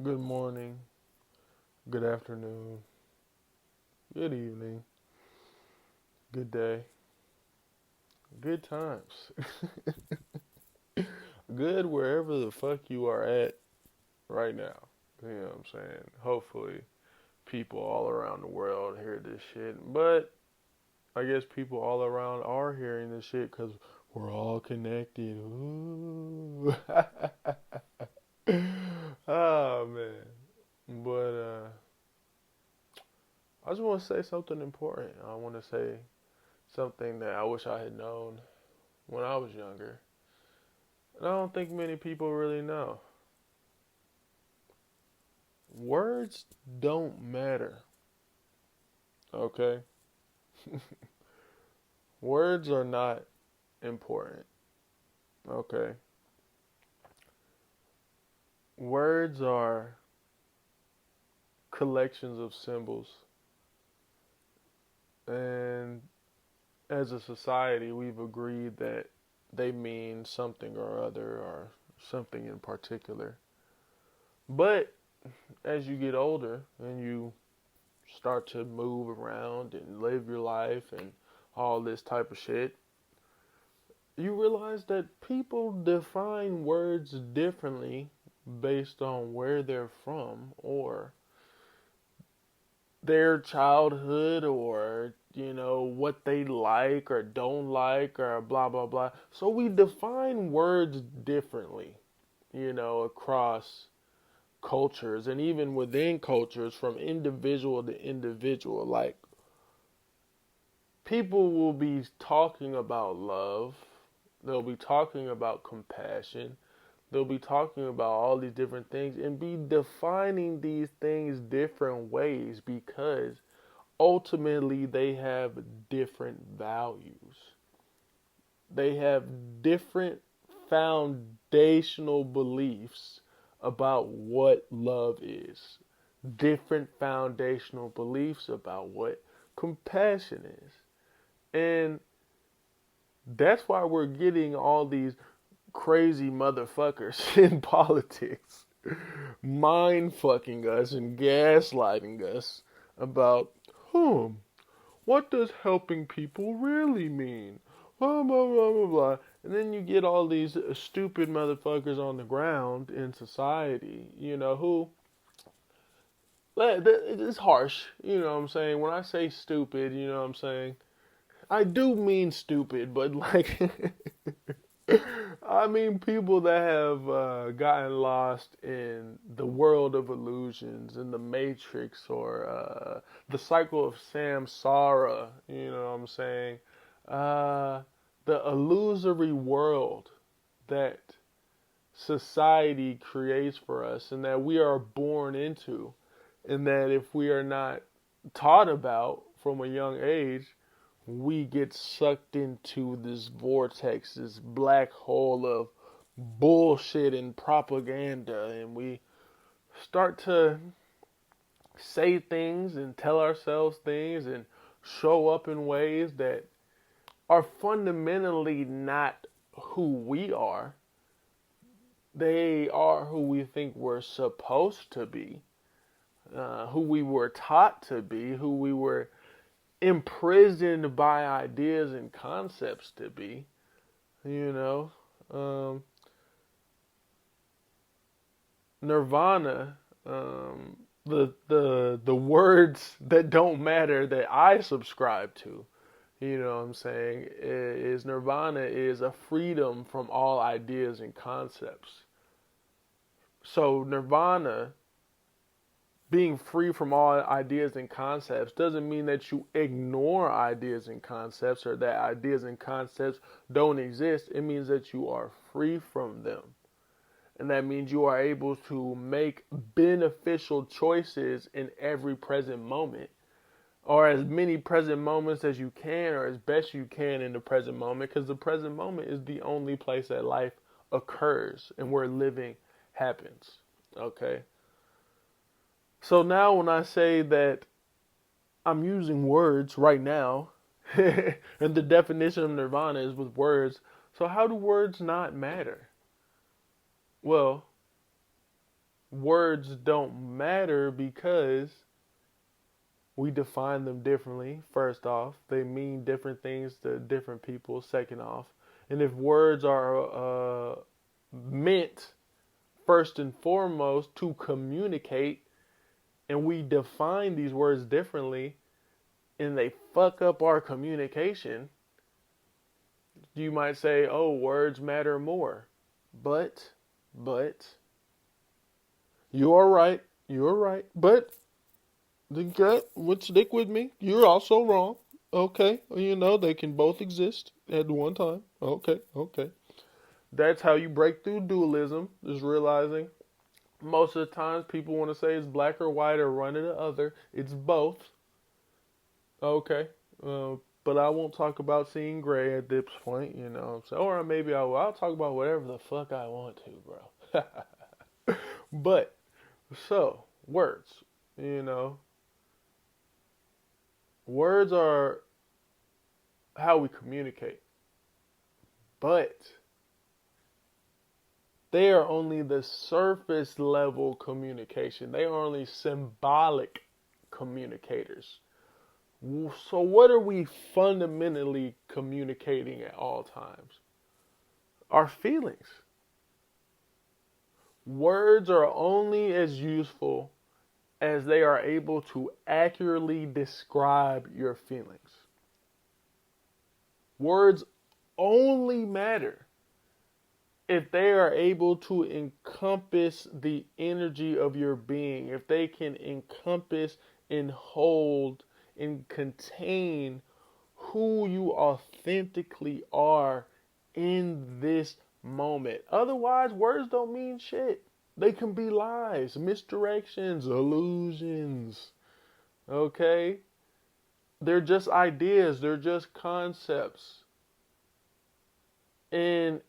Good morning, good afternoon, good evening, good day, good times. Good wherever the fuck you are at right now. You know what I'm saying? Hopefully, people all around the world hear this shit. But I guess people all around are hearing this shit because we're all connected. Ooh. Oh, man. But I just want to say something important. I want to say something that I wish I had known when I was younger. And I don't think many people really know. Words don't matter, okay? Words are not important, okay? Words are collections of symbols. And as a society, we've agreed that they mean something or other or something in particular. But as you get older and you start to move around and live your life and all this type of shit, you realize that people define words differently based on where they're from or their childhood or what they like or don't like or blah blah blah. So we define words differently, across cultures and even within cultures from individual to individual. Like, people will be talking about love, they'll be talking about compassion, they'll be talking about all these different things and be defining these things different ways because ultimately they have different values. They have different foundational beliefs about what love is, different foundational beliefs about what compassion is. And that's why we're getting all these crazy motherfuckers in politics mind fucking us and gaslighting us about, what does helping people really mean? Blah, blah, blah, blah, blah. And then you get all these stupid motherfuckers on the ground in society, who, it's harsh, you know what I'm saying? When I say stupid, you know what I'm saying? I do mean stupid, but like, I mean people that have gotten lost in the world of illusions, in the Matrix, or the cycle of samsara. You know what I'm saying? Uh, the illusory world that society creates for us, and that we are born into, and that if we are not taught about from a young age, we get sucked into this vortex, this black hole of bullshit and propaganda, and we start to say things and tell ourselves things and show up in ways that are fundamentally not who we are. They are who we think we're supposed to be, who we were taught to be, who we were imprisoned by ideas and concepts to be, you know. Nirvana, the words that don't matter that I subscribe to, you know what I'm saying, is Nirvana is a freedom from all ideas and concepts. So Nirvana, being free from all ideas and concepts, doesn't mean that you ignore ideas and concepts or that ideas and concepts don't exist. It means that you are free from them. And that means you are able to make beneficial choices in every present moment, or as many present moments as you can, or as best you can in the present moment, because the present moment is the only place that life occurs and where living happens. Okay? So now when I say that I'm using words right now, and the definition of nirvana is with words, so how do words not matter? Well, words don't matter because we define them differently. First off, they mean different things to different people. Second off, and if words are meant first and foremost to communicate, and we define these words differently, and they fuck up our communication, you might say, "Oh, words matter more." But, you're right. You're right. But would stick with me. You're also wrong. Okay, they can both exist at one time. Okay. That's how you break through dualism, is realizing most of the times people want to say it's black or white or one or the other. It's both. Okay. But I won't talk about seeing gray at this point, So, or maybe I will. I'll talk about whatever the fuck I want to, bro. But, so, words, words are how we communicate. But they are only the surface level communication. They are only symbolic communicators. So what are we fundamentally communicating at all times? Our feelings. Words are only as useful as they are able to accurately describe your feelings. Words only matter if they are able to encompass the energy of your being, if they can encompass and hold and contain who you authentically are in this moment. Otherwise, words don't mean shit. They can be lies, misdirections, illusions. Okay? They're just ideas. They're just concepts. And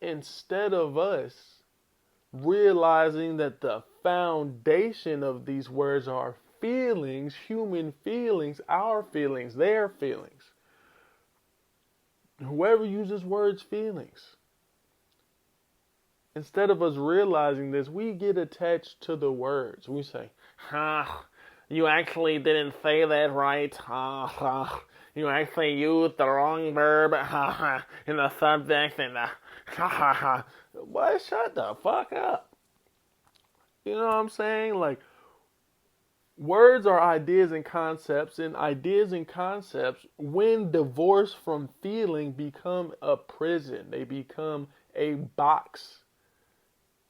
instead of us realizing that the foundation of these words are feelings, human feelings, our feelings, their feelings. Whoever uses words, feelings. Instead of us realizing this, we get attached to the words. We say, you actually didn't say that right. You actually used the wrong verb in the subject and the Boy, shut the fuck up. You know what I'm saying? Like, words are ideas and concepts, and ideas and concepts, when divorced from feeling, become a prison. They become a box.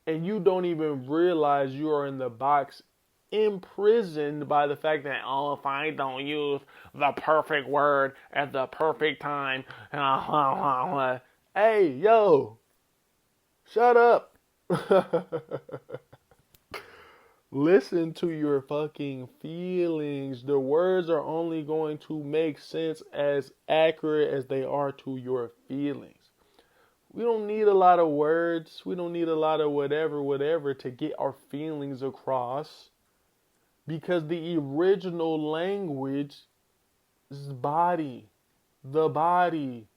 And you don't even realize you are in the box, imprisoned by the fact that, if I don't use the perfect word at the perfect time, hey, yo, shut up. Listen to your fucking feelings. The words are only going to make sense as accurate as they are to your feelings. We don't need a lot of words. We don't need a lot of whatever to get our feelings across. Because the original language is body. The body.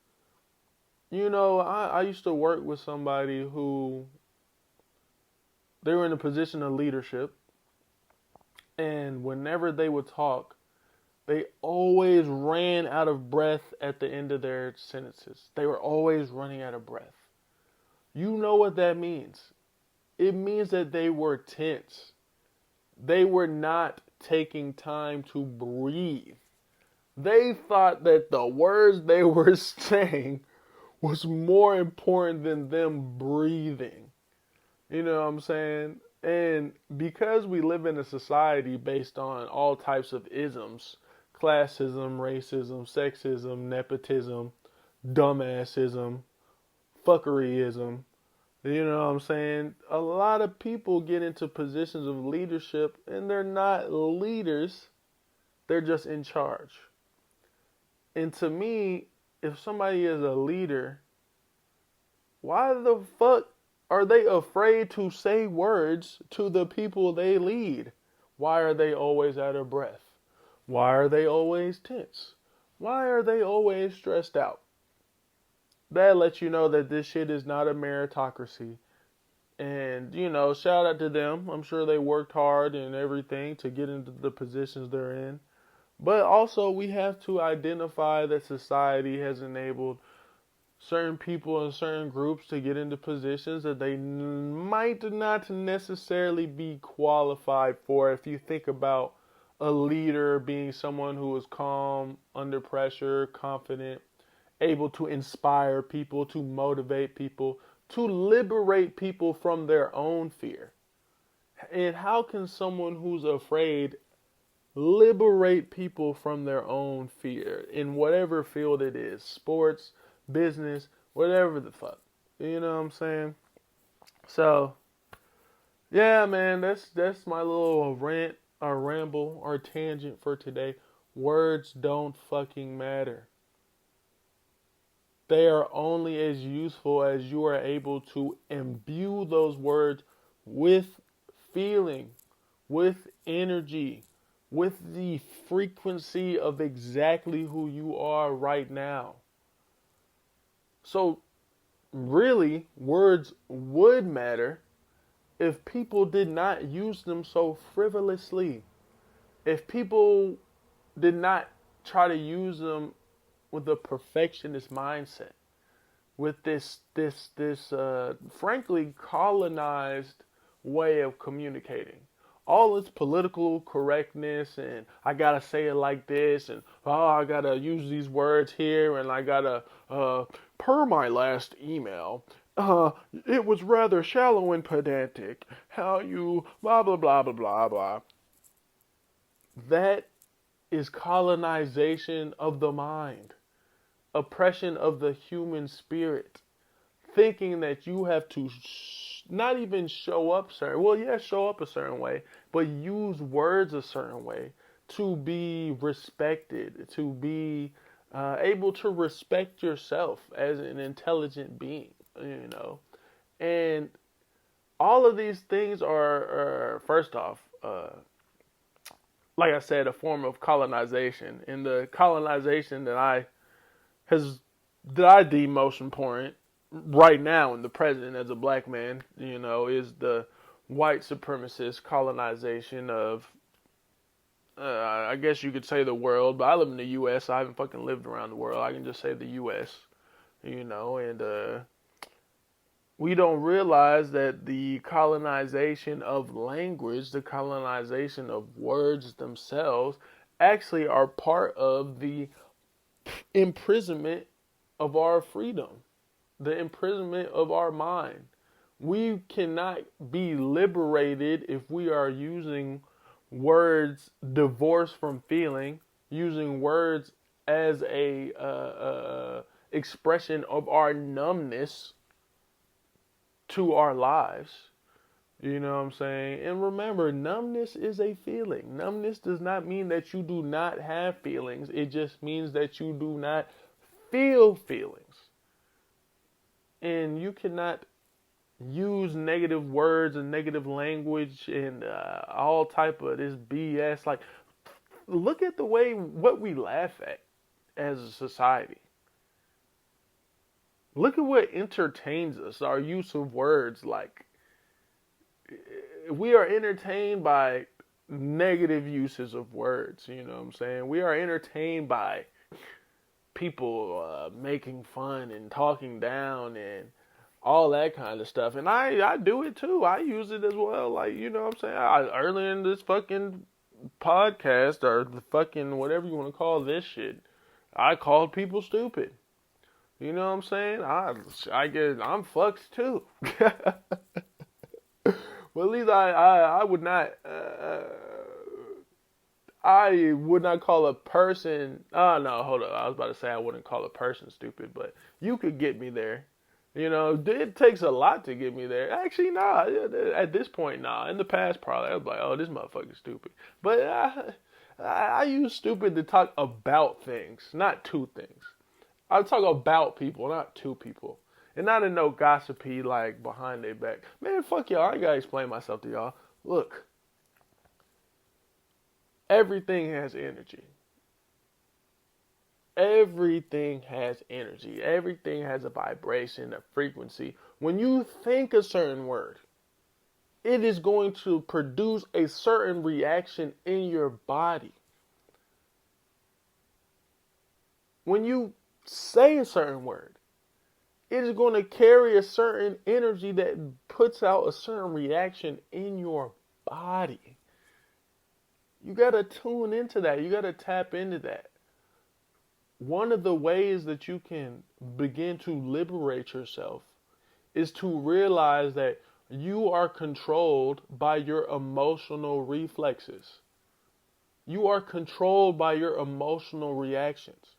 I used to work with somebody who, they were in a position of leadership. And whenever they would talk, they always ran out of breath at the end of their sentences. They were always running out of breath. You know what that means? It means that they were tense. They were not taking time to breathe. They thought that the words they were saying was more important than them breathing. You know what I'm saying? And because we live in a society based on all types of isms, classism, racism, sexism, nepotism, dumbassism, fuckeryism, you know what I'm saying? A lot of people get into positions of leadership and they're not leaders, they're just in charge. And to me, if somebody is a leader, why the fuck are they afraid to say words to the people they lead? Why are they always out of breath? Why are they always tense? Why are they always stressed out? That lets you know that this shit is not a meritocracy. And, shout out to them. I'm sure they worked hard and everything to get into the positions they're in. But also, we have to identify that society has enabled certain people and certain groups to get into positions that they might not necessarily be qualified for. If you think about a leader being someone who is calm, under pressure, confident, able to inspire people, to motivate people, to liberate people from their own fear. And how can someone who's afraid liberate people from their own fear in whatever field it is, sports, business, whatever the fuck? You know what I'm saying? So, yeah, man, that's my little rant or ramble or tangent for today. Words don't fucking matter. They are only as useful as you are able to imbue those words with feeling, with energy, with the frequency of exactly who you are right now. So, really, words would matter if people did not use them so frivolously. If people did not try to use them with a perfectionist mindset, with this frankly colonized way of communicating. All its political correctness and I gotta say it like this and I gotta use these words here and I gotta per my last email it was rather shallow and pedantic how you blah blah blah blah blah blah. That is colonization of the mind, oppression of the human spirit, thinking that you have to not even show up show up a certain way, but use words a certain way to be respected, to be able to respect yourself as an intelligent being, And all of these things are first off, like I said, a form of colonization. And the colonization that I deem most important right now in the present as a black man, is the white supremacist colonization of, I guess you could say the world, but I live in the U.S., so I haven't fucking lived around the world. I can just say the U.S., and we don't realize that the colonization of language, the colonization of words themselves, actually are part of the imprisonment of our freedom, the imprisonment of our mind. We cannot be liberated if we are using words divorced from feeling, using words as a expression of our numbness to our lives. You know what I'm saying? And remember, numbness is a feeling. Numbness does not mean that you do not have feelings. It just means that you do not feel feelings. And you cannot use negative words and negative language and all type of this BS. Like, look at the way what we laugh at as a society. Look at what entertains us, our use of words. Like, we are entertained by negative uses of words, you know what I'm saying? We are entertained by people making fun and talking down and all that kind of stuff. And I do it too. I use it as well. Like, you know what I'm saying? Earlier in this fucking podcast or the fucking whatever you want to call this shit, I called people stupid. You know what I'm saying? I'm fucked too. But at least I would not I would not call a person. Oh no, hold up. I was about to say I wouldn't call a person stupid, but you could get me there. It takes a lot to get me there. Actually, nah. At this point, nah. In the past, probably I was like, oh, this motherfucker's stupid. But I use stupid to talk about things, not to things. I talk about people, not to people. And not in no gossipy, like, behind their back. Man, fuck y'all. I ain't gotta explain myself to y'all. Look. Everything has energy. Everything has energy. Everything has a vibration, a frequency. When you think a certain word, it is going to produce a certain reaction in your body. When you say a certain word, it is going to carry a certain energy that puts out a certain reaction in your body. You got to tune into that. You got to tap into that. One of the ways that you can begin to liberate yourself is to realize that you are controlled by your emotional reflexes. You are controlled by your emotional reactions.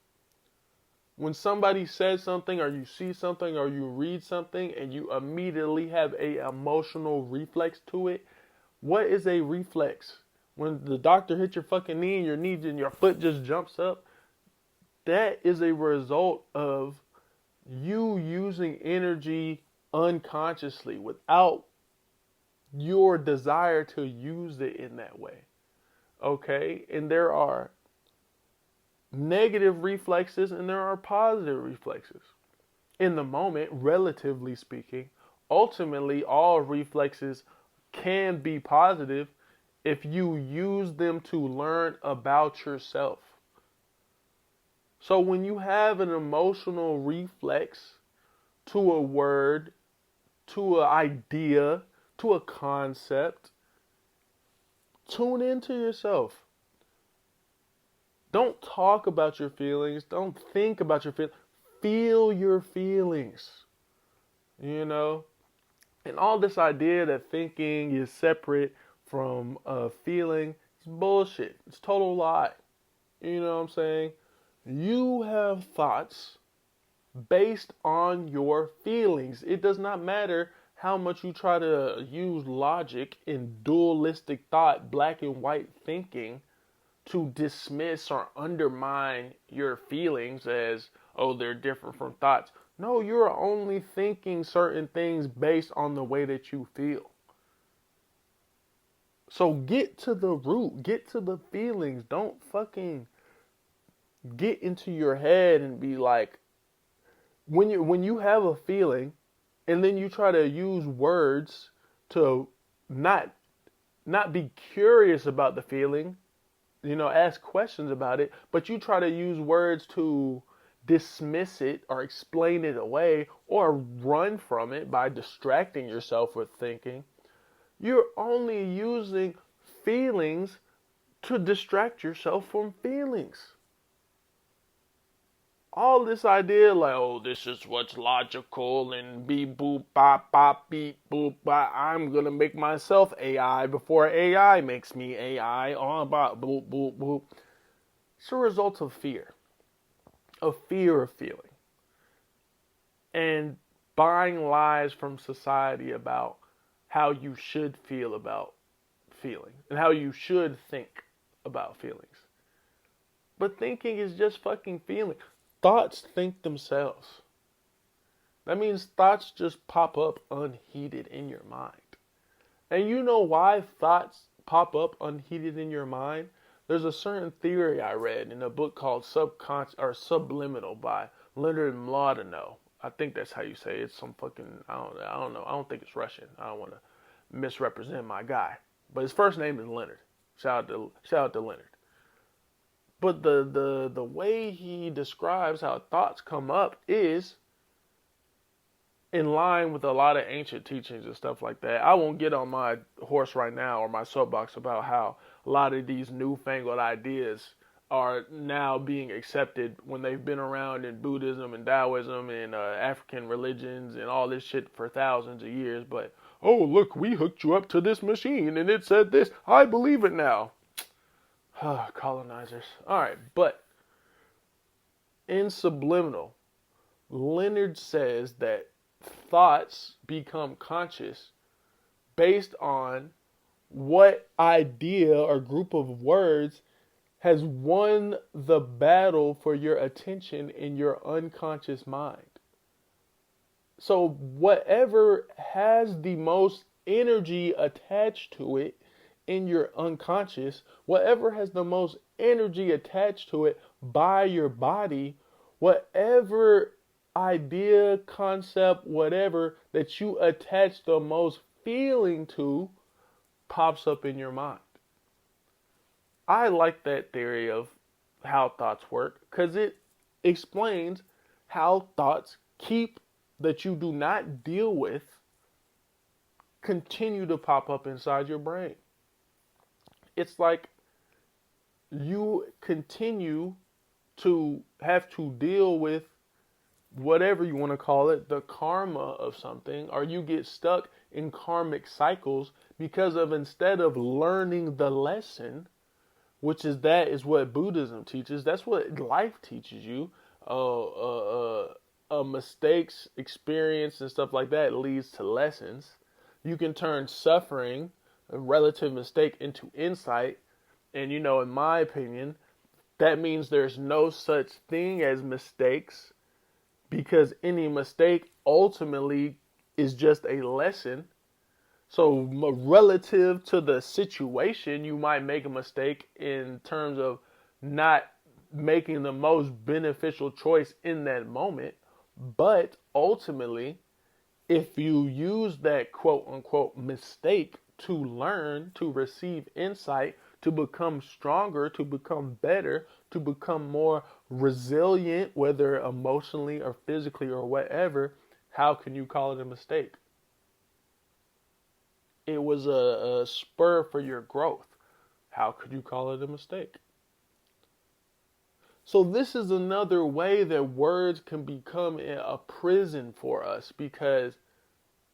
When somebody says something, or you see something, or you read something, and you immediately have an emotional reflex to it, what is a reflex? When the doctor hits your fucking knee and your foot just jumps up, that is a result of you using energy unconsciously without your desire to use it in that way. Okay? And there are negative reflexes and there are positive reflexes. In the moment, relatively speaking, ultimately all reflexes can be positive if you use them to learn about yourself. So when you have an emotional reflex to a word, to an idea, to a concept, tune into yourself. Don't talk about your feelings. Don't think about your feelings. Feel your feelings. You know? And all this idea that thinking is separate from feeling is bullshit. It's total lie. You know what I'm saying? You have thoughts based on your feelings. It does not matter how much you try to use logic in dualistic thought, black and white thinking, to dismiss or undermine your feelings as, oh, they're different from thoughts. No, you're only thinking certain things based on the way that you feel. So get to the root, get to the feelings. Don't fucking get into your head and be like, when you have a feeling and then you try to use words to not be curious about the feeling, ask questions about it, but you try to use words to dismiss it or explain it away or run from it by distracting yourself with thinking, you're only using feelings to distract yourself from feelings. All this idea like, oh, this is what's logical and beep boop bop bop beep boop bop. I'm gonna make myself AI before AI makes me AI. On bop boop boop boop. It's a result of fear of feeling, and buying lies from society about how you should feel about feeling and how you should think about feelings. But thinking is just fucking feeling. Thoughts think themselves. That means thoughts just pop up unheeded in your mind. And you know why thoughts pop up unheeded in your mind? There's a certain theory I read in a book called Subliminal by Leonard Mlodinow. I think that's how you say it. It's some fucking, I don't know. I don't think it's Russian. I don't want to misrepresent my guy. But his first name is Leonard. Shout out to Leonard. But the way he describes how thoughts come up is in line with a lot of ancient teachings and stuff like that. I won't get on my horse right now or my soapbox about how a lot of these newfangled ideas are now being accepted when they've been around in Buddhism and Taoism and African religions and all this shit for thousands of years. But, oh, look, we hooked you up to this machine and it said this. I believe it now. Colonizers. Alright, but in Subliminal, Leonard says that thoughts become conscious based on what idea or group of words has won the battle for your attention in your unconscious mind. So whatever has the most energy attached to it in your unconscious, whatever has the most energy attached to it by your body, whatever idea, concept, whatever that you attach the most feeling to pops up in your mind. I like that theory of how thoughts work because it explains how thoughts that you do not deal with continue to pop up inside your brain. It's like you continue to have to deal with whatever you want to call it, the karma of something, or you get stuck in karmic cycles because of instead of learning the lesson, which is what Buddhism teaches. That's what life teaches you. Mistakes, experience, and stuff like that leads to lessons. You can turn suffering, a relative mistake, into insight. And in my opinion, that means there's no such thing as mistakes because any mistake ultimately is just a lesson. So relative to the situation, you might make a mistake in terms of not making the most beneficial choice in that moment. But ultimately, if you use that quote unquote mistake to learn, to receive insight, to become stronger, to become better, to become more resilient, whether emotionally or physically or whatever, how can you call it a mistake? It was a spur for your growth. How could you call it a mistake? So this is another way that words can become a prison for us, because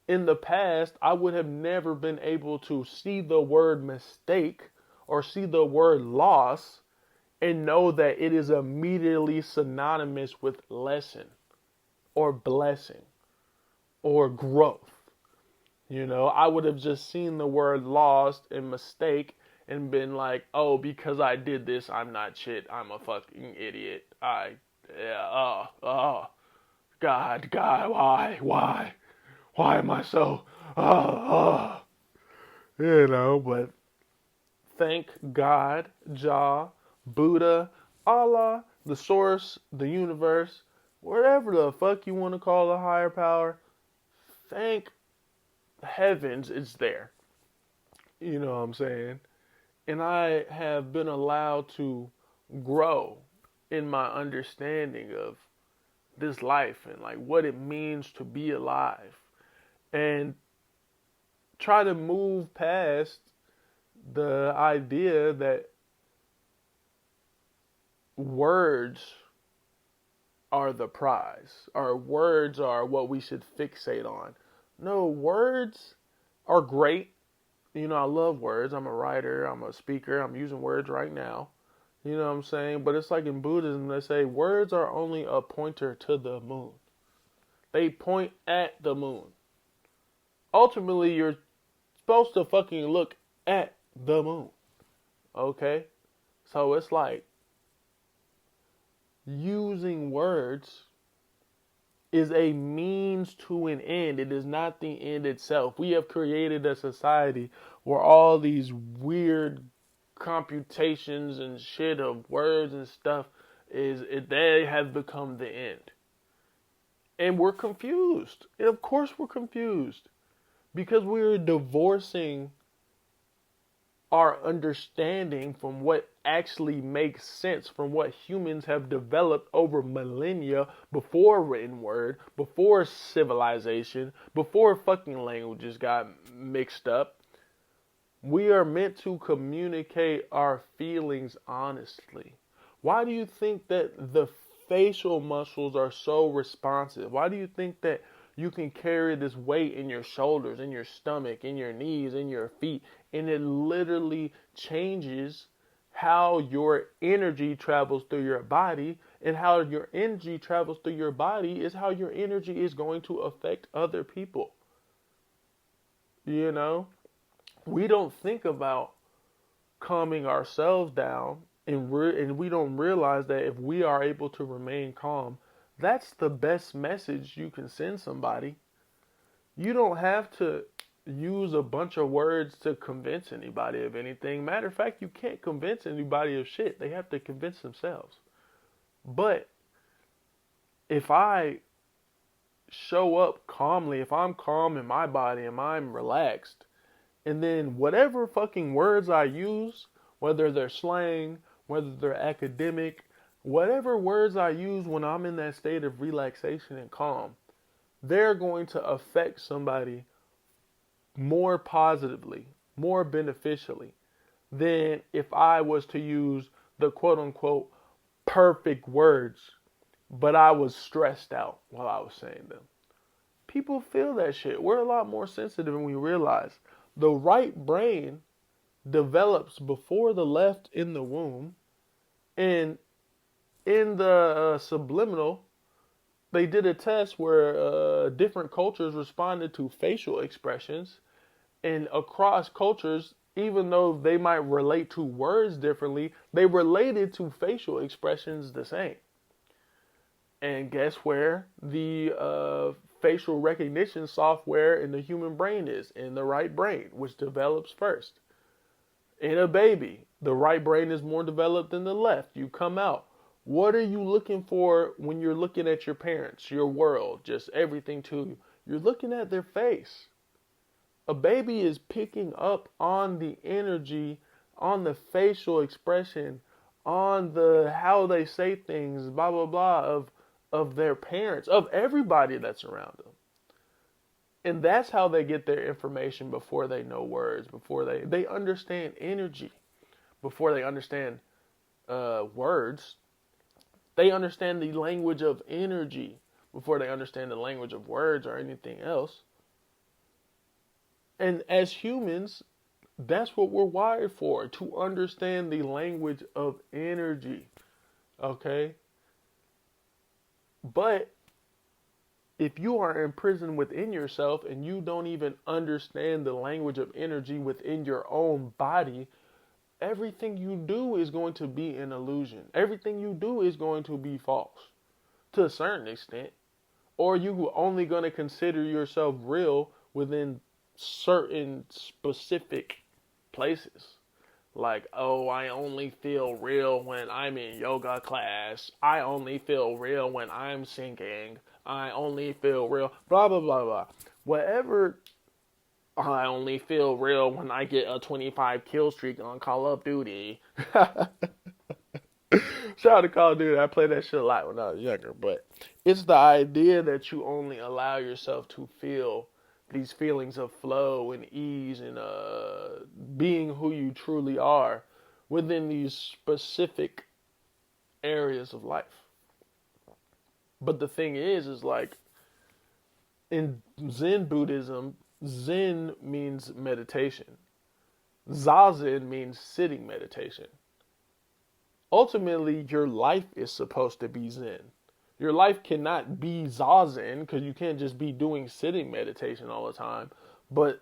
in the past, I would have never been able to see the word mistake or see the word loss and know that it is immediately synonymous with lesson or blessing or growth. I would have just seen the word lost and mistake and been like, oh, because I did this, I'm not shit. I'm a fucking idiot. God, why am I so, but thank God, Jah, Buddha, Allah, the source, the universe, whatever the fuck you want to call a higher power, thank heavens it's there. You know what I'm saying? And I have been allowed to grow in my understanding of this life and like what it means to be alive, and try to move past the idea that words are the prize, or words are what we should fixate on. No, words are great. I love words. I'm a writer. I'm a speaker. I'm using words right now. You know what I'm saying? But it's like in Buddhism, they say words are only a pointer to the moon. They point at the moon. Ultimately, you're supposed to fucking look at the moon. Okay? So it's like using words is a means to an end. It is not the end itself. We have created a society where all these weird computations and shit of words and stuff they have become the end. And we're confused. And of course we're confused. Because we're divorcing our understanding from what actually makes sense, from what humans have developed over millennia, before written word, before civilization, before fucking languages got mixed up. We are meant to communicate our feelings honestly. Why do you think that the facial muscles are so responsive? Why do you think that you can carry this weight in your shoulders, in your stomach, in your knees, in your feet, and it literally changes how your energy travels through your body, and how your energy travels through your body is how your energy is going to affect other people. We don't think about calming ourselves down, and we don't realize that if we are able to remain calm, that's the best message you can send somebody. You don't have to use a bunch of words to convince anybody of anything. Matter of fact, you can't convince anybody of shit. They have to convince themselves. But if I show up calmly, if I'm calm in my body and I'm relaxed, and then whatever fucking words I use, whether they're slang, whether they're academic, whatever words I use when I'm in that state of relaxation and calm, they're going to affect somebody more positively, more beneficially than if I was to use the quote unquote perfect words, but I was stressed out while I was saying them. People feel that shit. We're a lot more sensitive than we realize. The right brain develops before the left in the womb, and in the subliminal, they did a test where different cultures responded to facial expressions, and across cultures, even though they might relate to words differently, they related to facial expressions the same. And guess where the facial recognition software in the human brain is? In the right brain, which develops first. In a baby, the right brain is more developed than the left. You come out. What are you looking for when you're looking at your parents, your world, just everything to you? You're looking at their face. A baby is picking up on the energy, on the facial expression, on the how they say things, blah blah blah of their parents, of everybody that's around them. And that's how they get their information before they know words, before they understand energy, before they understand words. They understand the language of energy before they understand the language of words or anything else. And as humans, that's what we're wired for, to understand the language of energy. Okay? But if you are imprisoned within yourself and you don't even understand the language of energy within your own body, everything you do is going to be an illusion. Everything you do is going to be false to a certain extent. Or you only going to consider yourself real within certain specific places. Like, oh, I only feel real when I'm in yoga class. I only feel real when I'm singing. I only feel real, blah, blah, blah, blah. Whatever, I only feel real when I get a 25 kill streak on Call of Duty. Shout out to Call of Duty. I played that shit a lot when I was younger. But it's the idea that you only allow yourself to feel these feelings of flow and ease and being who you truly are within these specific areas of life. But the thing is like in Zen Buddhism, Zen means meditation. Zazen means sitting meditation. Ultimately, your life is supposed to be Zen. Your life cannot be Zazen because you can't just be doing sitting meditation all the time. But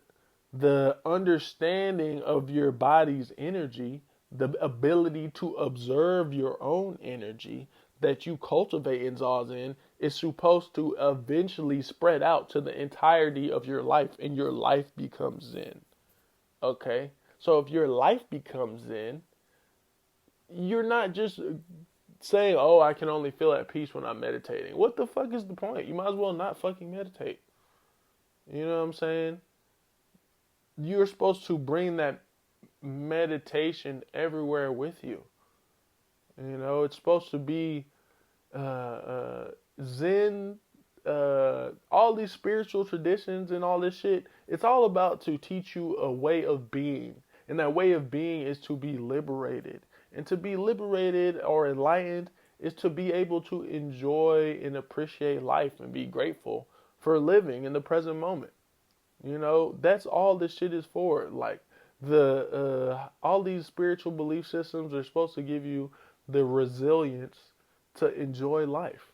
the understanding of your body's energy, the ability to observe your own energy that you cultivate in Zazen is supposed to eventually spread out to the entirety of your life, and your life becomes Zen. Okay? So if your life becomes Zen, you're not just saying, oh, I can only feel at peace when I'm meditating. What the fuck is the point? You might as well not fucking meditate. You know what I'm saying? You're supposed to bring that meditation everywhere with you. You know, it's supposed to be Zen, all these spiritual traditions and all this shit. It's all about to teach you a way of being. And that way of being is to be liberated. And to be liberated or enlightened is to be able to enjoy and appreciate life and be grateful for living in the present moment. You know, that's all this shit is for. Like, all these spiritual belief systems are supposed to give you the resilience to enjoy life.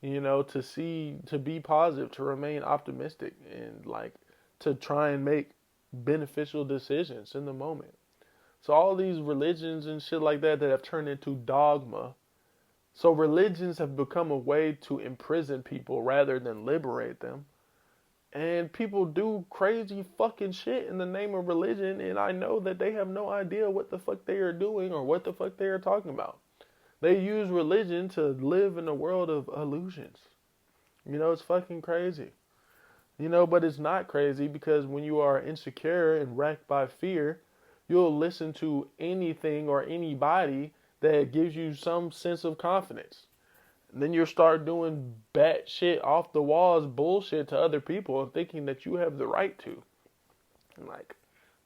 You know, to be positive, to remain optimistic, and like to try and make beneficial decisions in the moment. So all these religions and shit like that have turned into dogma. So religions have become a way to imprison people rather than liberate them. And people do crazy fucking shit in the name of religion, and I know that they have no idea what the fuck they are doing or what the fuck they are talking about. They use religion to live in a world of illusions. It's fucking crazy. But it's not crazy because when you are insecure and racked by fear, you'll listen to anything or anybody that gives you some sense of confidence. And then you'll start doing batshit off the walls bullshit to other people and thinking that you have the right to.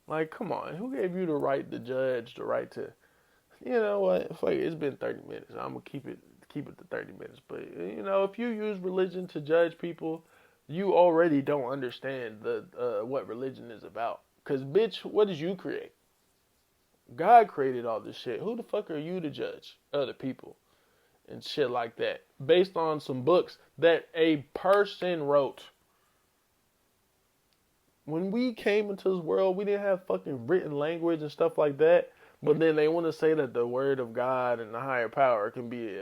Like, come on, who gave you the right to judge, the right to, you know what? Fuck, it's been 30 minutes. I'm gonna keep it to 30 minutes. But if you use religion to judge people, you already don't understand the what religion is about. Cause bitch, what did you create? God created all this shit. Who the fuck are you to judge other people and shit like that based on some books that a person wrote? When we came into this world, we didn't have fucking written language and stuff like that. But then they want to say that the word of God and the higher power can be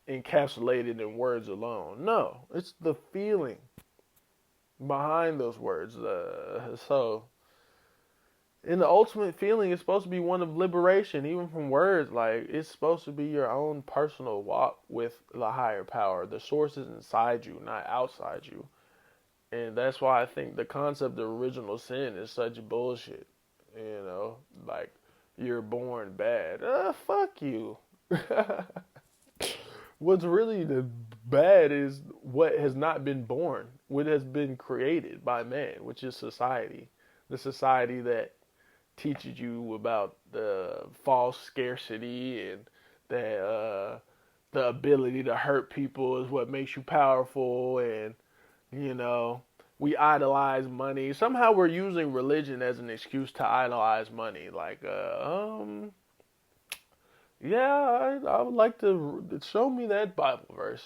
encapsulated in words alone. No, it's the feeling behind those words. And the ultimate feeling is supposed to be one of liberation, even from words. Like, it's supposed to be your own personal walk with the higher power. The source is inside you, not outside you. And that's why I think the concept of original sin is such bullshit. Like, you're born bad. Fuck you. What's really the bad is what has not been born, what has been created by man, which is society. The society that teaches you about the false scarcity and that the ability to hurt people is what makes you powerful, and we idolize money. Somehow we're using religion as an excuse to idolize money. Like, yeah, I would like to show me that Bible verse.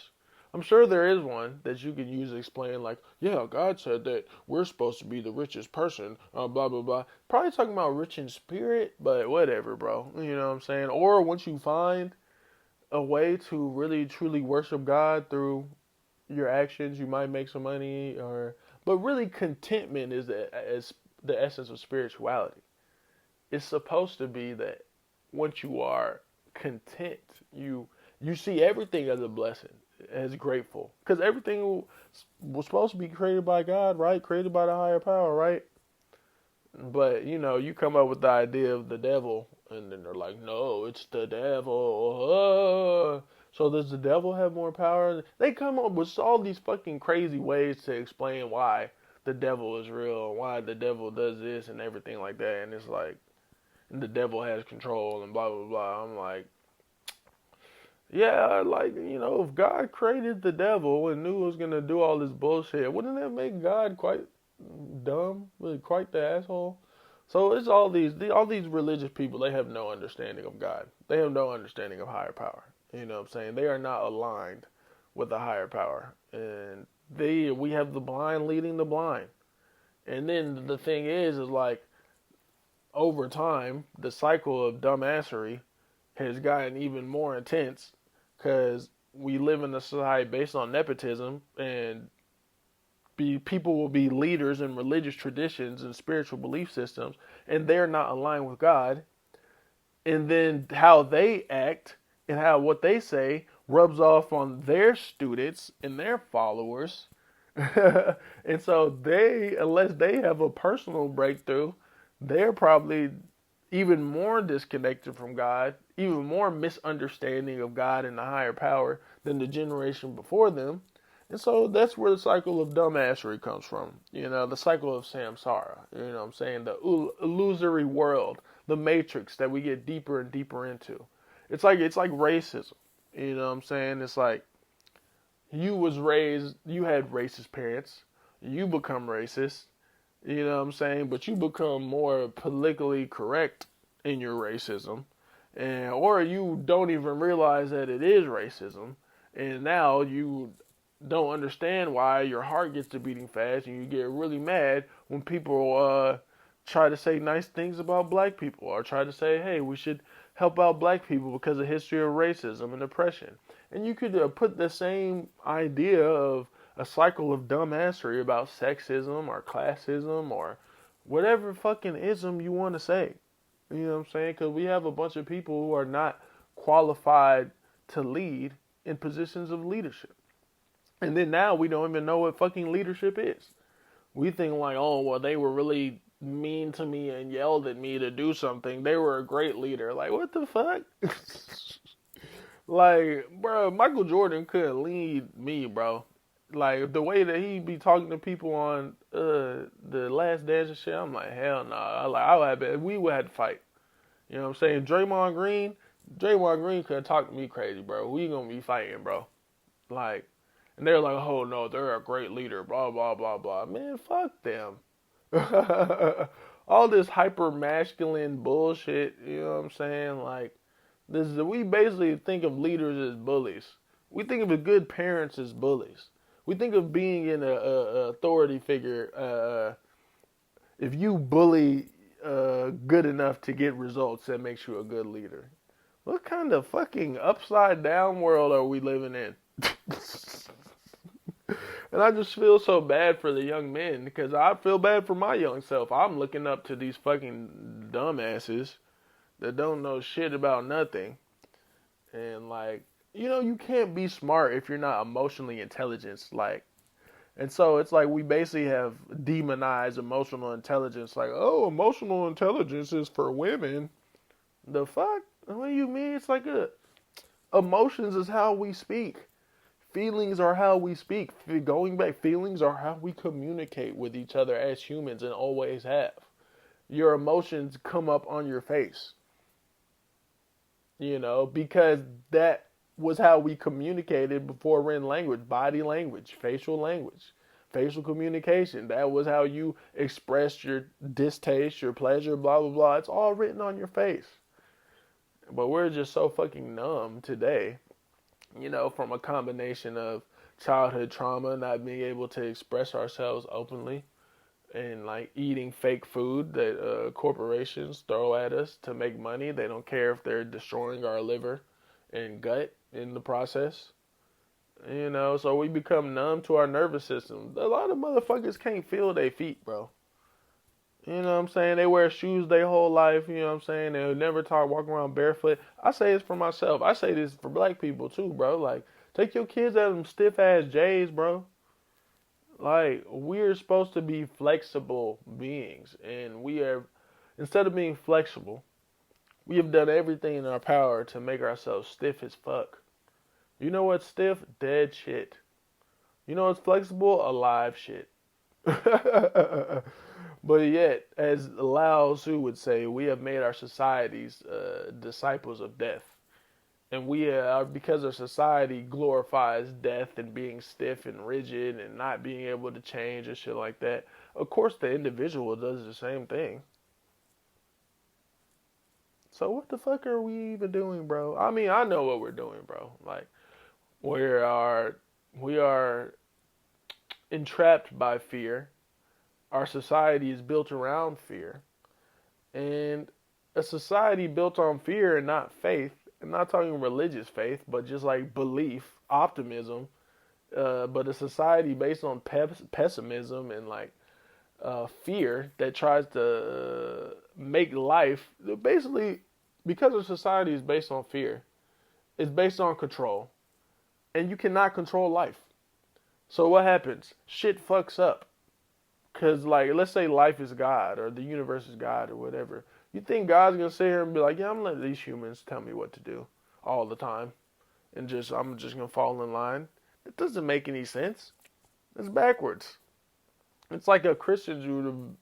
I'm sure there is one that you can use to explain, like, yeah, God said that we're supposed to be the richest person, blah, blah, blah. Probably talking about rich in spirit, but whatever, bro. You know what I'm saying? Or once you find a way to really, truly worship God through your actions, you might make some money, but really contentment is the essence of spirituality. It's supposed to be that once you are content, you see everything as a blessing, as grateful, because everything was supposed to be created by God, right? Created by the higher power, right? But you come up with the idea of the devil, and then they're like, no, it's the devil. So does the devil have more power? They come up with all these fucking crazy ways to explain why the devil is real, and why the devil does this and everything like that, and it's like, the devil has control and blah blah blah. I'm like, yeah, like, if God created the devil and knew he was gonna do all this bullshit, wouldn't that make God quite dumb? Really, quite the asshole? So it's all these religious people. They have no understanding of God. They have no understanding of higher power. You know what I'm saying? They are not aligned with the higher power, and we have the blind leading the blind. And then the thing is like, over time, the cycle of dumbassery has gotten even more intense because we live in a society based on nepotism, and people will be leaders in religious traditions and spiritual belief systems, and they're not aligned with God. And then how they act and how what they say rubs off on their students and their followers. And so unless they have a personal breakthrough, they're probably even more disconnected from God, even more misunderstanding of God and the higher power than the generation before them. And so that's where the cycle of dumbassery comes from. The cycle of samsara. You know what I'm saying? The illusory world, the matrix that we get deeper and deeper into. It's like racism. You know what I'm saying? It's like, you had racist parents. You become racist. You know what I'm saying? But you become more politically correct in your racism. Or you don't even realize that it is racism. And now you don't understand why your heart gets to beating fast, and you get really mad when people try to say nice things about black people, or try to say, hey, we should help out black people because of history of racism and oppression. And you could put the same idea of a cycle of dumbassery about sexism or classism or whatever fucking ism you want to say. You know what I'm saying? Because we have a bunch of people who are not qualified to lead in positions of leadership. And then now we don't even know what fucking leadership is. We think like, oh, well, they were really mean to me and yelled at me to do something. They were a great leader. Like, what the fuck? Like, bro, Michael Jordan couldn't lead me, bro. Like, the way that he be talking to people on the Last Dance and shit, I'm like, hell no. I would have been, we would have to fight. You know what I'm saying? Draymond Green couldn't talk to me crazy, bro. We gonna be fighting, bro. Like, and they're like, oh no, they're a great leader, blah blah blah blah. Man, fuck them. All this hyper masculine bullshit. You know what I'm saying? Like, we basically think of leaders as bullies. We think of good parents as bullies. We think of being in a authority figure. If you bully good enough to get results, that makes you a good leader. What kind of fucking upside down world are we living in? And I just feel so bad for the young men because I feel bad for my young self. I'm looking up to these fucking dumbasses that don't know shit about nothing. And like, you know, you can't be smart if you're not emotionally intelligent. Like, and so it's like we basically have demonized emotional intelligence. Like, oh, emotional intelligence is for women. The fuck? What do you mean? It's like emotions is how we speak. Feelings are how we speak. Going back, feelings are how we communicate with each other as humans and always have. Your emotions come up on your face. You know, because that was how we communicated before written language, body language, facial communication. That was how you expressed your distaste, your pleasure, blah, blah, blah. It's all written on your face. But we're just so fucking numb today, you know, from a combination of childhood trauma, not being able to express ourselves openly, and like eating fake food that corporations throw at us to make money. They don't care if they're destroying our liver and gut in the process. You know, so we become numb to our nervous system. A lot of motherfuckers can't feel their feet, bro. You know what I'm saying? They wear shoes their whole life, you know what I'm saying? They'll never walk around barefoot. I say this for myself. I say this for black people too, bro. Like, take your kids out of them stiff ass J's, bro. Like, we're supposed to be flexible beings. And we are, instead of being flexible, we have done everything in our power to make ourselves stiff as fuck. You know what's stiff? Dead shit. You know what's flexible? Alive shit. But yet, as Lao Tzu would say, we have made our societies disciples of death. And we are, because our society glorifies death and being stiff and rigid and not being able to change and shit like that. Of course, the individual does the same thing. So what the fuck are we even doing, bro? I mean, I know what we're doing, bro. Like, we are entrapped by fear. Our society is built around fear. And a society built on fear and not faith, I'm not talking religious faith, but just like belief, optimism, but a society based on pessimism and like fear that tries to make life, basically, because our society is based on fear, it's based on control. And you cannot control life. So what happens? Shit fucks up. Because, like, let's say life is God or the universe is God or whatever. You think God's going to sit here and be like, yeah, I'm going to let these humans tell me what to do all the time. And I'm just going to fall in line. It doesn't make any sense. It's backwards. It's like a Christian would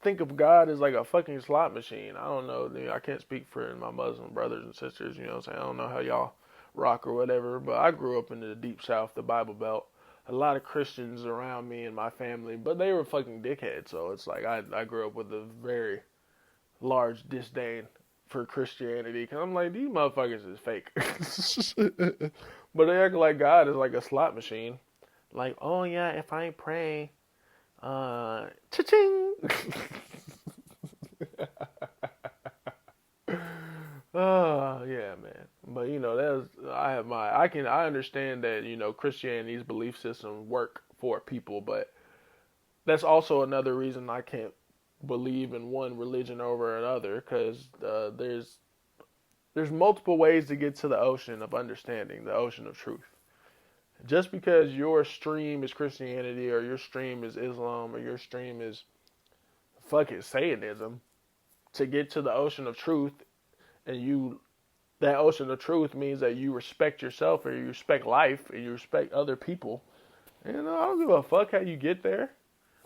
think of God as like a fucking slot machine. I don't know. I can't speak for my Muslim brothers and sisters, you know what I'm saying? I don't know how y'all rock or whatever. But I grew up in the deep south, the Bible Belt. A lot of Christians around me and my family, but they were fucking dickheads. So it's like I grew up with a very large disdain for Christianity. Because I'm like, these motherfuckers is fake. But they act like God is like a slot machine. Like, oh yeah, if I pray, cha-ching. Oh yeah, man. But you know, I understand that, you know, Christianity's belief system work for people, but that's also another reason I can't believe in one religion over another, because there's multiple ways to get to the ocean of understanding, the ocean of truth, Just because your stream is Christianity or your stream is Islam or your stream is fucking Satanism, to get to the ocean of truth, and you that ocean of truth means that you respect yourself or you respect life and you respect other people. I don't give a fuck how you get there,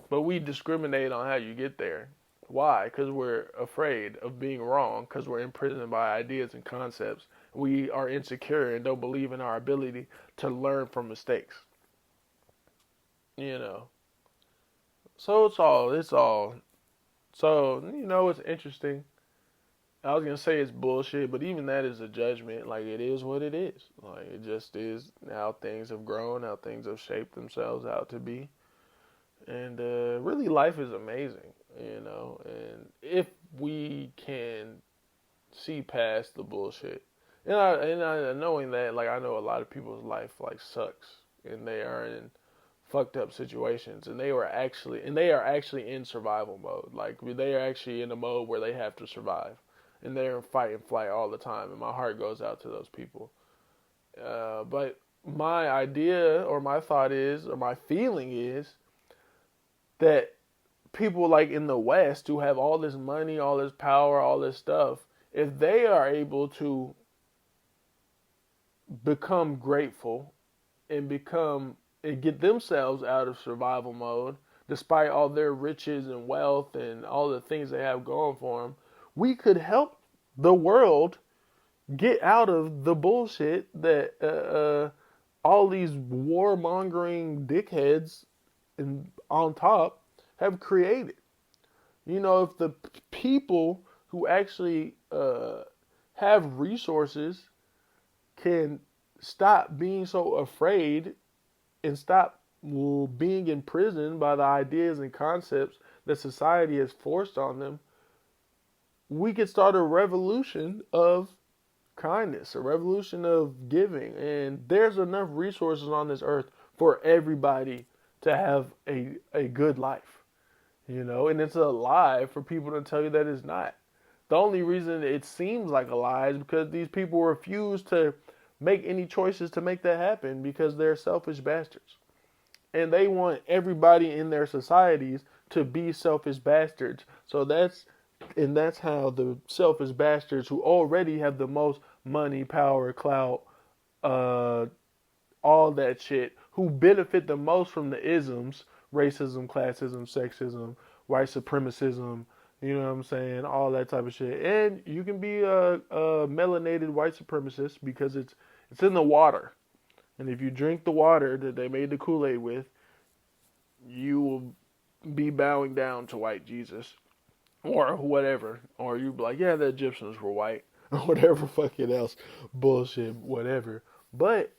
but we discriminate on how you get there. Why? Because we're afraid of being wrong, because we're imprisoned by ideas and concepts. We are insecure and don't believe in our ability to learn from mistakes. You know. So it's all. So, it's interesting. I was gonna say it's bullshit, but even that is a judgment. Like, it is what it is. Like, it just is how things have grown, how things have shaped themselves out to be. And really, life is amazing, And if we can see past the bullshit, and I knowing that, like, I know a lot of people's life like sucks, and they are in fucked up situations, and they are actually in survival mode. Like, they are actually in a mode where they have to survive, and they're in fight and flight all the time. And my heart goes out to those people. But my idea, or my thought is, or my feeling is, that people like in the West who have all this money, all this power, all this stuff, if they are able to become grateful and get themselves out of survival mode, despite all their riches and wealth and all the things they have going for them, we could help the world get out of the bullshit that all these warmongering dickheads and on top have created. If the people who actually have resources can stop being so afraid and stop being imprisoned by the ideas and concepts that society has forced on them, we could start a revolution of kindness, a revolution of giving. And there's enough resources on this earth for everybody to have a good life, and it's a lie for people to tell you that it's not. The only reason it seems like a lie is because these people refuse to make any choices to make that happen, because they're selfish bastards. And they want everybody in their societies to be selfish bastards. That's how the selfish bastards who already have the most money, power, clout, all that shit, who benefit the most from the isms, racism, classism, sexism, white supremacism, you know what I'm saying, all that type of shit. And you can be a melanated white supremacist because it's in the water. And if you drink the water that they made the Kool-Aid with, you will be bowing down to white Jesus or whatever. Or you'll be like, yeah, the Egyptians were white or whatever fucking else bullshit, whatever. But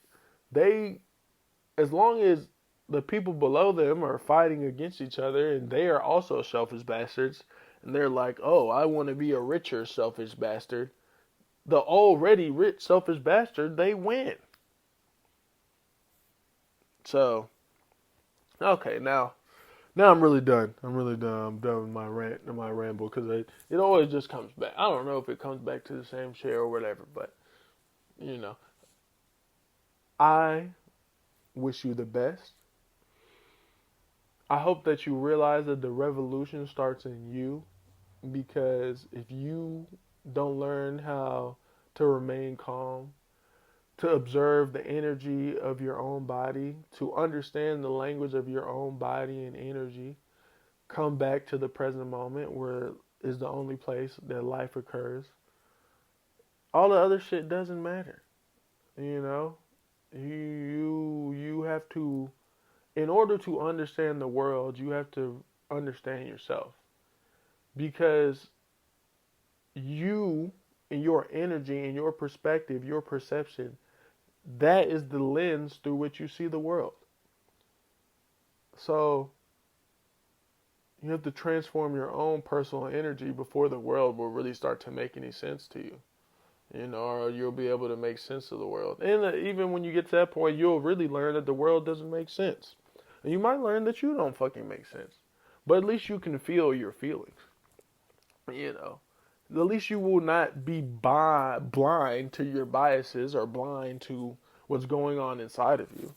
as long as the people below them are fighting against each other and they are also selfish bastards, and they're like, oh, I want to be a richer selfish bastard, the already rich selfish bastard, they win. So, okay, now I'm really done. I'm done with my rant and my ramble, because it always just comes back. I don't know if it comes back to the same shit or whatever, but, I wish you the best. I hope that you realize that the revolution starts in you, because if you don't learn how to remain calm, to observe the energy of your own body, to understand the language of your own body and energy, come back to the present moment where is the only place that life occurs, all the other shit doesn't matter. You have to, in order to understand the world, you have to understand yourself. Because you and your energy and your perspective, your perception, that is the lens through which you see the world. So you have to transform your own personal energy before the world will really start to make any sense to you. Or you'll be able to make sense of the world. And even when you get to that point, you'll really learn that the world doesn't make sense. And you might learn that you don't fucking make sense. But at least you can feel your feelings. At least you will not be blind to your biases or blind to what's going on inside of you.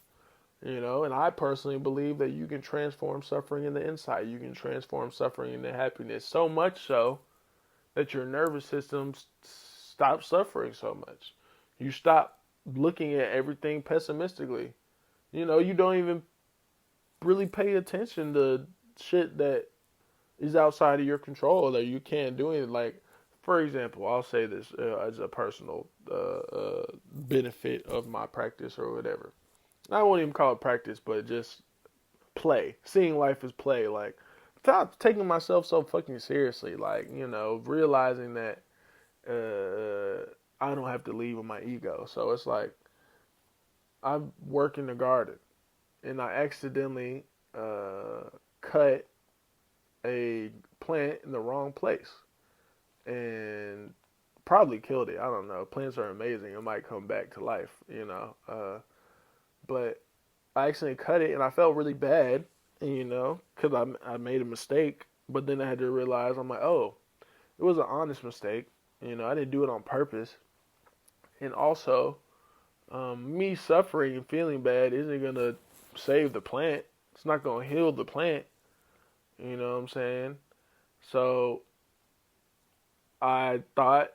You know, and I personally believe that you can transform suffering into insight. You can transform suffering into happiness. So much so that your nervous system stops suffering so much. You stop looking at everything pessimistically. You know, you don't even really pay attention to shit that is outside of your control that you can't do anything. Like, for example, I'll say this as a personal benefit of my practice or whatever. I won't even call it practice, but just play. Seeing life as play. Like, stop taking myself so fucking seriously. Like, you know, realizing that I don't have to lead with my ego. So it's like, I work in the garden and I accidentally cut a plant in the wrong place and probably killed it. I don't know. Plants are amazing. It might come back to life, you know. But I accidentally cut it and I felt really bad, you know, because I made a mistake. But then I had to realize, I'm like, oh, it was an honest mistake. You know, I didn't do it on purpose. And also, me suffering and feeling bad isn't going to save the plant. It's not going to heal the plant. You know what I'm saying? So I thought,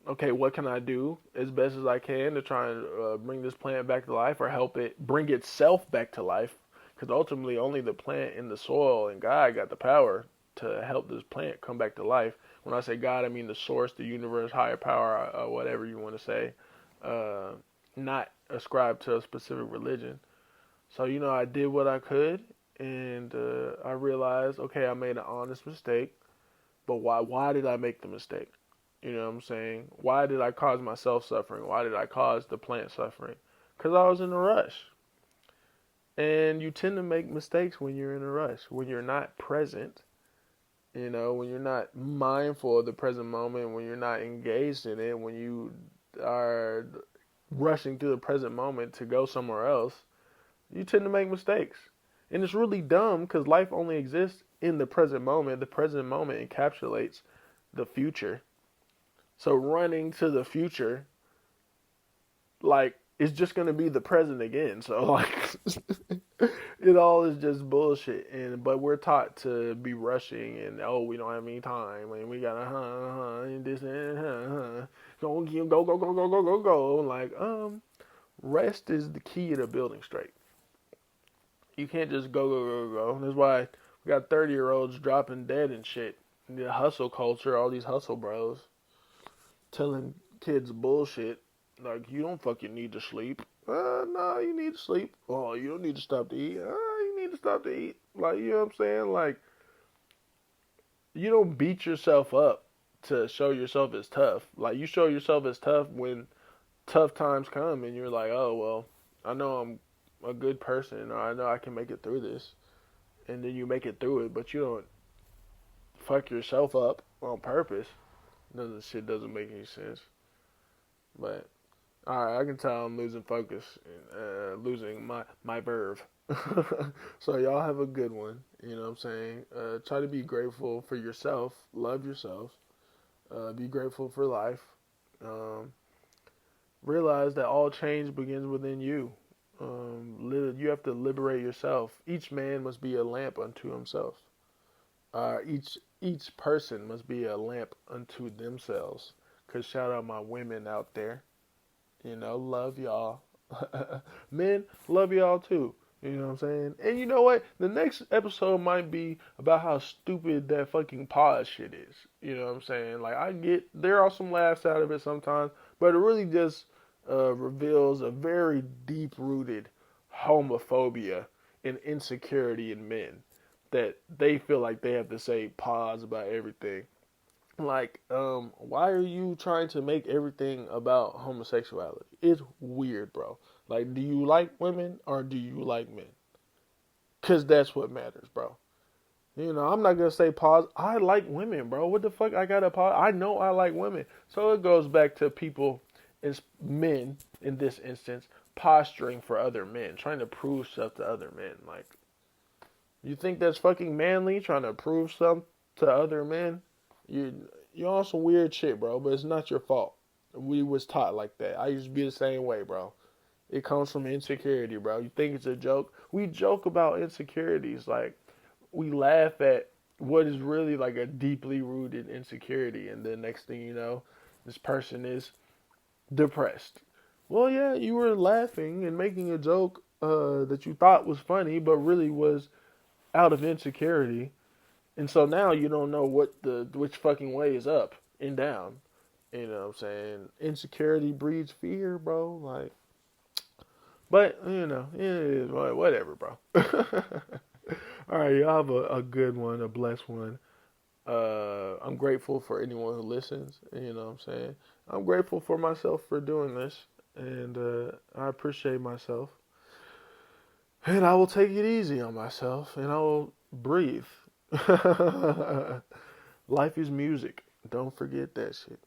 okay, what can I do as best as I can to try and bring this plant back to life or help it bring itself back to life? Because ultimately, only the plant and the soil and God got the power to help this plant come back to life. When I say God, I mean the source, the universe, higher power, whatever you want to say, uh, not ascribed to a specific religion. So, you know, I did what I could, and I realized, okay, I made an honest mistake, but why did I make the mistake? You know what I'm saying? Why did I cause myself suffering? Why did I cause the plant suffering? Because I was in a rush. And you tend to make mistakes when you're in a rush, when you're not present, you know, when you're not mindful of the present moment, when you're not engaged in it, when you are rushing through the present moment to go somewhere else, you tend to make mistakes. And it's really dumb because life only exists in the present moment. The present moment encapsulates the future. So running to the future, like, it's just gonna be the present again. So like, it all is just bullshit. And but we're taught to be rushing and oh, we don't have any time and we gotta and this and go go go go go go go go. Like rest is the key to building straight. You can't just go go go go. That's why we got 30-year-olds dropping dead and shit. The hustle culture, all these hustle bros telling kids bullshit. Like, you don't fucking need to sleep. No, you need to sleep. Oh, you don't need to stop to eat. You need to stop to eat. Like, you know what I'm saying? Like, you don't beat yourself up to show yourself as tough. Like, you show yourself as tough when tough times come and you're like, oh, well, I know I'm a good person or I know I can make it through this. And then you make it through it, but you don't fuck yourself up on purpose. Shit doesn't make any sense. But alright, I can tell I'm losing focus and losing my verve. So y'all have a good one. You know what I'm saying? Try to be grateful for yourself. Love yourself. Be grateful for life. Um, Realize that all change begins within you. You have to liberate yourself. Each man must be a lamp unto himself. Each person must be a lamp unto themselves. Cause shout out my women out there. You know, love y'all. Men, love y'all too. You know what I'm saying? And you know what? The next episode might be about how stupid that fucking pause shit is. You know what I'm saying? Like, there are some laughs out of it sometimes, but it really just reveals a very deep rooted homophobia and insecurity in men that they feel like they have to say pause about everything. Like, why are you trying to make everything about homosexuality? It's weird, bro. Like, do you like women or do you like men? Because that's what matters, bro. You know, I'm not going to say pause. I like women, bro. What the fuck? I got to pause. I know I like women. So it goes back to people, men in this instance, posturing for other men, trying to prove stuff to other men. Like, you think that's fucking manly, trying to prove something to other men? You're on some weird shit, bro, but it's not your fault. We was taught like that. I used to be the same way, bro. It comes from insecurity, bro. You think it's a joke? We joke about insecurities. Like, we laugh at what is really like a deeply rooted insecurity. And then next thing you know, this person is depressed. Well, yeah, you were laughing and making a joke that you thought was funny, but really was out of insecurity. And so now you don't know which fucking way is up and down. You know what I'm saying? Insecurity breeds fear, bro. Like, but it is whatever, bro. All right, y'all have a good one, a blessed one. I'm grateful for anyone who listens. You know what I'm saying? I'm grateful for myself for doing this, and I appreciate myself. And I will take it easy on myself, and I will breathe. Life is music. Don't forget that shit.